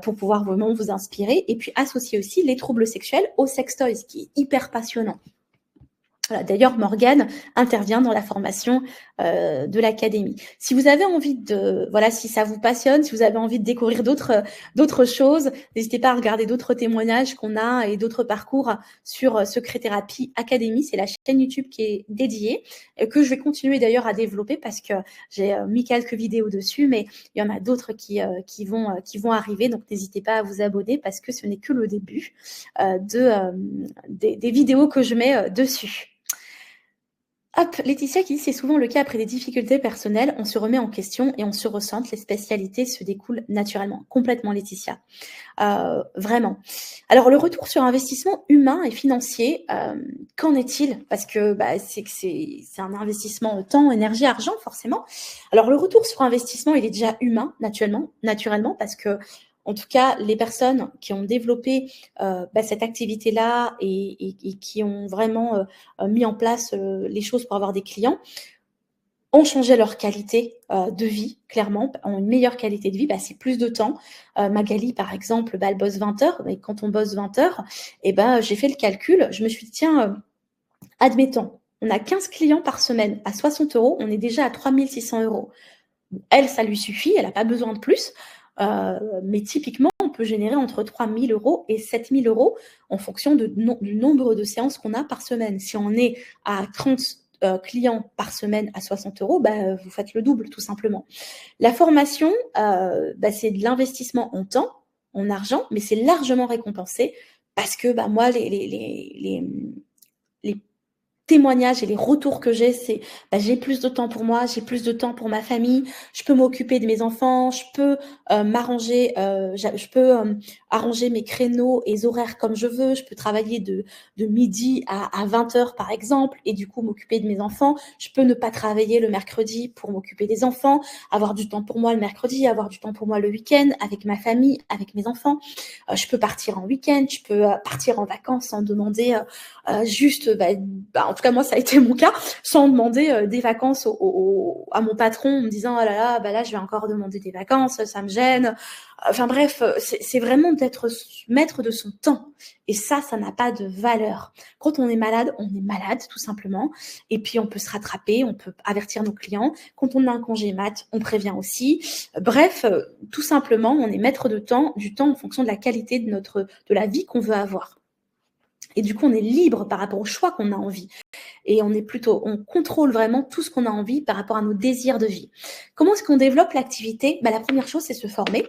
pour pouvoir vraiment vous inspirer. Et puis associer aussi les troubles sexuels aux sextoys, ce qui est hyper passionnant. Voilà, d'ailleurs, Morgane intervient dans la formation de l'académie. Si vous avez envie si ça vous passionne, si vous avez envie de découvrir d'autres choses, n'hésitez pas à regarder d'autres témoignages qu'on a et d'autres parcours sur Secret Thérapie Académie. C'est la chaîne YouTube qui est dédiée, que je vais continuer d'ailleurs à développer parce que j'ai mis quelques vidéos dessus, mais il y en a d'autres qui vont arriver. Donc, n'hésitez pas à vous abonner parce que ce n'est que le début des vidéos que je mets dessus. Hop, Laetitia qui dit c'est souvent le cas après des difficultés personnelles, on se remet en question et on se ressente, les spécialités se découlent naturellement. Complètement Laetitia. Vraiment. Alors le retour sur investissement humain et financier, qu'en est-il? Parce que c'est un investissement temps, énergie, argent forcément. Alors le retour sur investissement, il est déjà humain naturellement parce que en tout cas, les personnes qui ont développé cette activité-là et qui ont vraiment mis en place les choses pour avoir des clients ont changé leur qualité de vie, clairement, ont une meilleure qualité de vie, c'est plus de temps. Magali, par exemple, elle bosse 20 heures, mais quand on bosse 20 heures, j'ai fait le calcul, je me suis dit, tiens, admettons, on a 15 clients par semaine à 60 euros, on est déjà à 3 600 euros. Elle, ça lui suffit, elle n'a pas besoin de plus. Mais typiquement, on peut générer entre 3 000 euros et 7 000 euros en fonction du nombre de séances qu'on a par semaine. Si on est à 30 clients par semaine à 60 euros, vous faites le double, tout simplement. La formation, c'est de l'investissement en temps, en argent, mais c'est largement récompensé parce que moi, les témoignages et les retours que j'ai, c'est j'ai plus de temps pour moi, j'ai plus de temps pour ma famille, je peux m'occuper de mes enfants, je peux m'arranger, je peux arranger mes créneaux et horaires comme je veux. Je peux travailler de midi à 20h par exemple, et du coup m'occuper de mes enfants. Je peux ne pas travailler le mercredi pour m'occuper des enfants, avoir du temps pour moi le mercredi, avoir du temps pour moi le week-end, avec ma famille, avec mes enfants. Je peux partir en week-end, je peux partir en vacances sans demander juste, en tout cas moi ça a été mon cas, sans demander des vacances à mon patron en me disant oh là là, là je vais encore demander des vacances, ça me gêne. Enfin bref, c'est vraiment d'être maître de son temps. Et ça n'a pas de valeur. Quand on est malade tout simplement. Et puis on peut se rattraper, on peut avertir nos clients. Quand on a un congé mat, on prévient aussi. Bref, tout simplement, on est maître du temps en fonction de la qualité de la vie qu'on veut avoir. Et du coup, on est libre par rapport au choix qu'on a envie. Et on contrôle vraiment tout ce qu'on a envie par rapport à nos désirs de vie. Comment est-ce qu'on développe l'activité ? La première chose, c'est se former.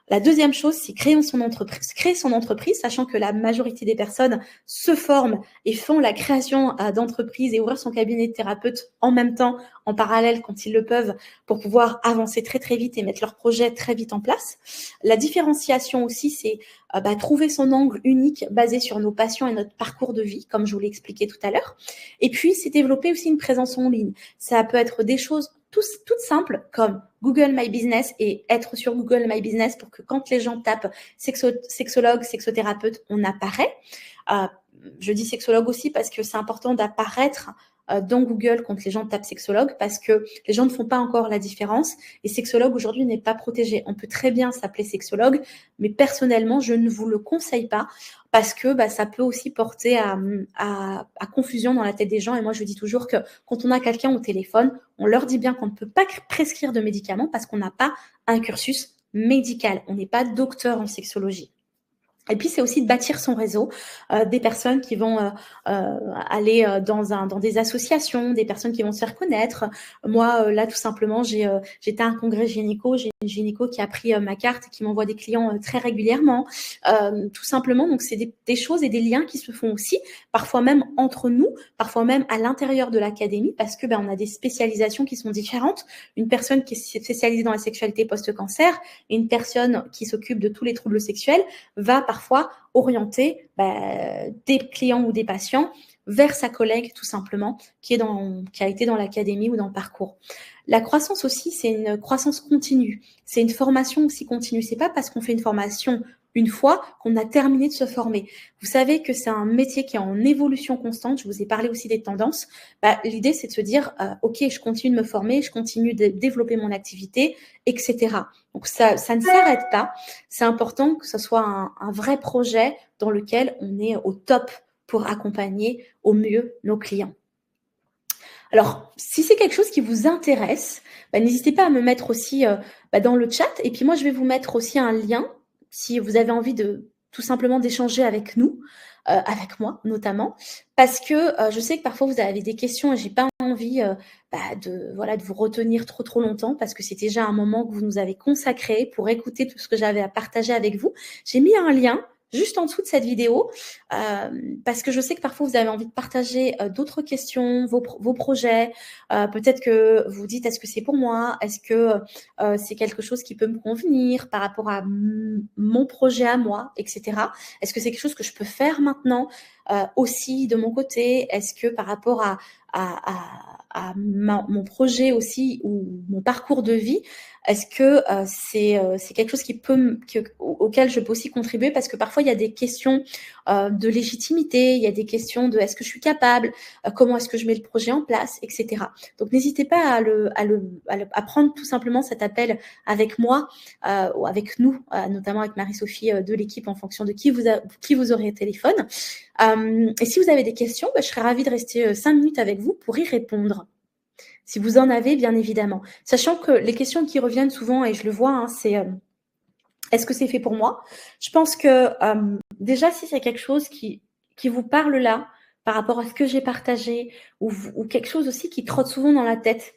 La deuxième chose, c'est créer son entreprise, sachant que la majorité des personnes se forment et font la création d'entreprise et ouvrir son cabinet de thérapeute en même temps, en parallèle, quand ils le peuvent, pour pouvoir avancer très très vite et mettre leur projet très vite en place. La différenciation aussi, c'est trouver son angle unique basé sur nos passions et notre parcours de vie, comme je vous l'ai expliqué tout à l'heure. Et puis, c'est développer aussi une présence en ligne. Ça peut être des choses toutes simples comme Google My Business et être sur Google My Business pour que quand les gens tapent sexologue, sexothérapeute, on apparaît. Je dis sexologue aussi parce que c'est important d'apparaître dans Google quand les gens tapent sexologue parce que les gens ne font pas encore la différence et sexologue aujourd'hui n'est pas protégé. On peut très bien s'appeler sexologue, mais personnellement, je ne vous le conseille pas parce que ça peut aussi porter à confusion dans la tête des gens. Et moi, je dis toujours que quand on a quelqu'un au téléphone, on leur dit bien qu'on ne peut pas prescrire de médicaments parce qu'on n'a pas un cursus médical. On n'est pas docteur en sexologie. Et puis, c'est aussi de bâtir son réseau, des personnes qui vont aller dans des associations, des personnes qui vont se faire connaître. Moi, là, tout simplement, j'étais à un congrès gynéco, j'ai une gynéco qui a pris ma carte et qui m'envoie des clients très régulièrement. Tout simplement, donc c'est des choses et des liens qui se font aussi, parfois même entre nous, parfois même à l'intérieur de l'académie, parce que on a des spécialisations qui sont différentes. Une personne qui est spécialisée dans la sexualité post-cancer et une personne qui s'occupe de tous les troubles sexuels va parfois orienter des clients ou des patients vers sa collègue tout simplement qui a été dans l'académie ou dans le parcours. La croissance aussi, c'est une croissance continue. C'est une formation aussi continue. C'est pas parce qu'on fait une formation une fois qu'on a terminé de se former. Vous savez que c'est un métier qui est en évolution constante. Je vous ai parlé aussi des tendances. L'idée, c'est de se dire, OK, je continue de me former, je continue de développer mon activité, etc. Donc, ça ne s'arrête pas. C'est important que ce soit un vrai projet dans lequel on est au top pour accompagner au mieux nos clients. Alors, si c'est quelque chose qui vous intéresse, n'hésitez pas à me mettre aussi dans le chat. Et puis moi, je vais vous mettre aussi un lien si vous avez envie de tout simplement d'échanger avec nous, avec moi notamment, parce que je sais que parfois vous avez des questions et j'ai pas envie de vous retenir trop longtemps parce que c'est déjà un moment que vous nous avez consacré pour écouter tout ce que j'avais à partager avec vous. J'ai mis un lien juste en dessous de cette vidéo, parce que je sais que parfois vous avez envie de partager d'autres questions, vos projets. Peut-être que vous dites est-ce que c'est pour moi, est-ce que c'est quelque chose qui peut me convenir par rapport à mon projet à moi, etc. Est-ce que c'est quelque chose que je peux faire maintenant aussi de mon côté? Est-ce que par rapport à mon projet aussi ou mon parcours de vie, est-ce que c'est quelque chose auquel je peux aussi contribuer? Parce que parfois, il y a des questions de légitimité, il y a des questions de est-ce que je suis capable, comment est-ce que je mets le projet en place, etc. Donc, n'hésitez pas à prendre tout simplement cet appel avec moi ou avec nous, notamment avec Marie-Sophie de l'équipe en fonction de qui vous aurez au téléphone. Et si vous avez des questions, je serais ravie de rester 5 minutes avec vous pour y répondre. Si vous en avez, bien évidemment. Sachant que les questions qui reviennent souvent, et je le vois, c'est est-ce que c'est fait pour moi? Je pense que déjà, si c'est quelque chose qui vous parle là, par rapport à ce que j'ai partagé, ou quelque chose aussi qui trotte souvent dans la tête,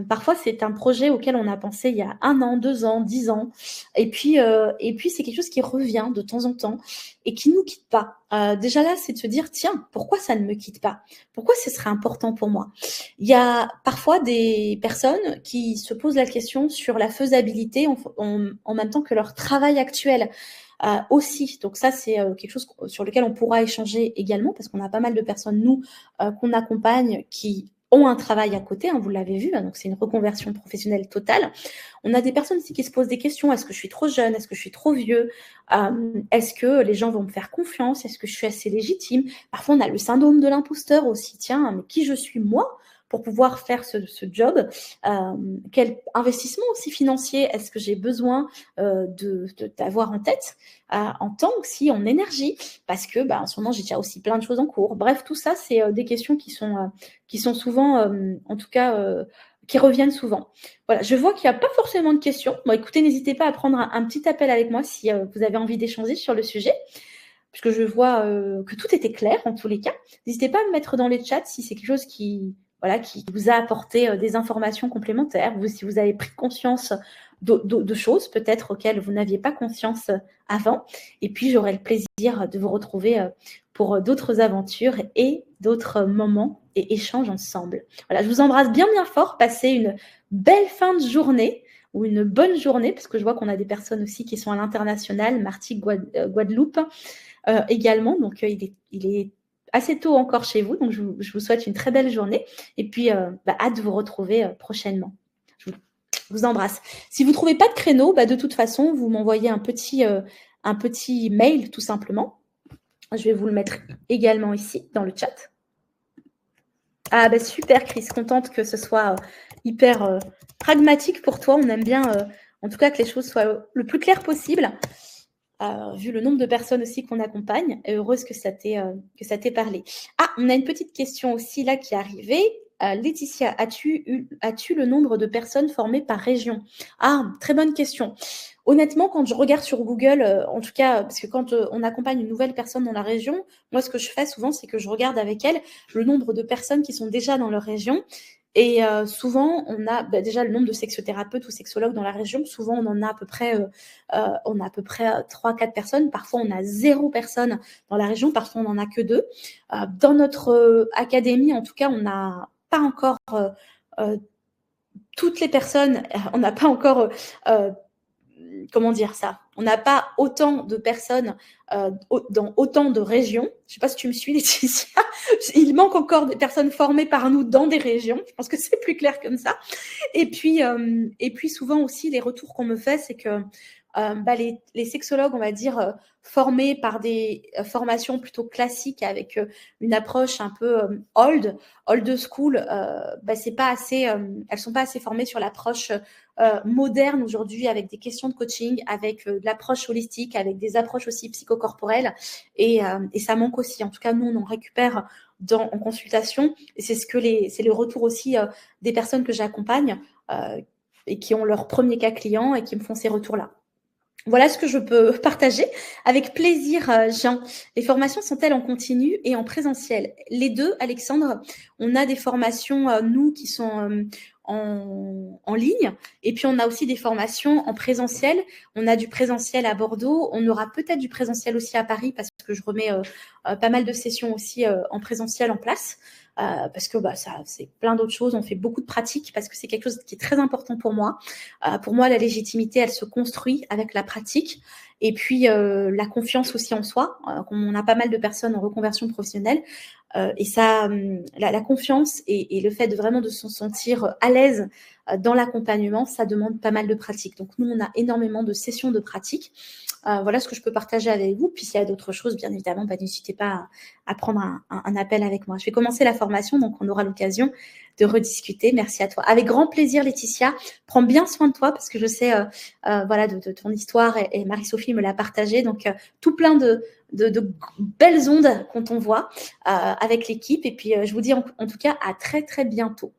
parfois, c'est un projet auquel on a pensé il y a 1 an, 2 ans, 10 ans. Et puis c'est quelque chose qui revient de temps en temps et qui ne nous quitte pas. Déjà là, c'est de se dire, tiens, pourquoi ça ne me quitte pas? Pourquoi ce serait important pour moi? Il y a parfois des personnes qui se posent la question sur la faisabilité en même temps que leur travail actuel. aussi. Donc ça, c'est quelque chose sur lequel on pourra échanger également, parce qu'on a pas mal de personnes, nous, qu'on accompagne, qui ont un travail à côté, hein, vous l'avez vu, hein, donc c'est une reconversion professionnelle totale. On a des personnes aussi qui se posent des questions. Est-ce que je suis trop jeune? Est-ce que je suis trop vieux? Est-ce que les gens vont me faire confiance? Est-ce que je suis assez légitime? Parfois, on a le syndrome de l'imposteur aussi. Tiens, mais qui je suis moi pour pouvoir faire ce job? Quel investissement aussi financier est-ce que j'ai besoin d'avoir en tête, en temps aussi, en énergie? Parce que en ce moment, j'ai déjà aussi plein de choses en cours. Bref, tout ça, c'est des questions qui sont souvent, en tout cas, qui reviennent souvent. Voilà, je vois qu'il n'y a pas forcément de questions. Bon, écoutez, n'hésitez pas à prendre un petit appel avec moi si vous avez envie d'échanger sur le sujet, puisque je vois que tout était clair en tous les cas. N'hésitez pas à me mettre dans les chats si c'est quelque chose qui vous a apporté des informations complémentaires, si vous avez pris conscience de choses peut-être auxquelles vous n'aviez pas conscience avant. Et puis, j'aurai le plaisir de vous retrouver pour d'autres aventures et d'autres moments et échanges ensemble. Voilà, je vous embrasse bien fort. Passez une belle fin de journée ou une bonne journée, parce que je vois qu'on a des personnes aussi qui sont à l'international, Martinique, Guadeloupe également. Donc, il est assez tôt encore chez vous. Donc, je vous souhaite une très belle journée. Et puis, hâte de vous retrouver prochainement. Je vous embrasse. Si vous ne trouvez pas de créneau, de toute façon, vous m'envoyez un petit mail, tout simplement. Je vais vous le mettre également ici, dans le chat. Ah, super, Chris. Contente que ce soit hyper pragmatique pour toi. On aime bien, en tout cas, que les choses soient le plus claires possible. Vu le nombre de personnes aussi qu'on accompagne, et heureuse que ça t'ait parlé. Ah, on a une petite question aussi là qui est arrivée. Laetitia, as-tu le nombre de personnes formées par région? Ah, très bonne question. Honnêtement, quand je regarde sur Google, en tout cas, parce que quand on accompagne une nouvelle personne dans la région, moi, ce que je fais souvent, c'est que je regarde avec elle le nombre de personnes qui sont déjà dans leur région. Et souvent, on a déjà le nombre de sexothérapeutes ou sexologues dans la région. Souvent, on en a à peu près, 3-4 personnes. Parfois, on a 0 personne dans la région. Parfois, on n'en a que 2. Dans notre académie, en tout cas, on n'a pas encore toutes les personnes. On n'a pas encore comment dire ça? On n'a pas autant de personnes dans autant de régions. Je ne sais pas si tu me suis, Laetitia. Il manque encore des personnes formées par nous dans des régions. Je pense que c'est plus clair comme ça. Et puis souvent aussi, les retours qu'on me fait, c'est que les sexologues, on va dire, formés par des formations plutôt classiques avec une approche un peu old school, c'est pas assez, elles sont pas assez formées sur l'approche moderne aujourd'hui, avec des questions de coaching, avec de l'approche holistique, avec des approches aussi psychocorporelles, et ça manque aussi. En tout cas, nous, on en récupère en consultation, et c'est le retour aussi des personnes que j'accompagne et qui ont leur premier cas client et qui me font ces retours-là. Voilà ce que je peux partager. Avec plaisir, Jean. Les formations sont-elles en continu et en présentiel? Les deux, Alexandre. On a des formations, nous, qui sont en ligne. Et puis, on a aussi des formations en présentiel. On a du présentiel à Bordeaux. On aura peut-être du présentiel aussi à Paris, parce que je remets pas mal de sessions aussi en présentiel en place. Parce que ça, c'est plein d'autres choses. On fait beaucoup de pratiques parce que c'est quelque chose qui est très important pour moi. Pour moi, la légitimité, elle se construit avec la pratique. Et puis, la confiance aussi en soi. On a pas mal de personnes en reconversion professionnelle. Et ça, la confiance et le fait de vraiment de se sentir à l'aise dans l'accompagnement, ça demande pas mal de pratique. Donc, nous, on a énormément de sessions de pratique. Voilà ce que je peux partager avec vous. Puis, s'il y a d'autres choses, bien évidemment, n'hésitez pas à prendre un appel avec moi. Je vais commencer la formation, donc on aura l'occasion de rediscuter. Merci à toi. Avec grand plaisir, Laetitia. Prends bien soin de toi, parce que je sais de ton histoire, et Marie-Sophie me l'a partagé. Donc, tout plein de belles ondes qu'on voit avec l'équipe. Et puis, je vous dis en tout cas à très, très bientôt.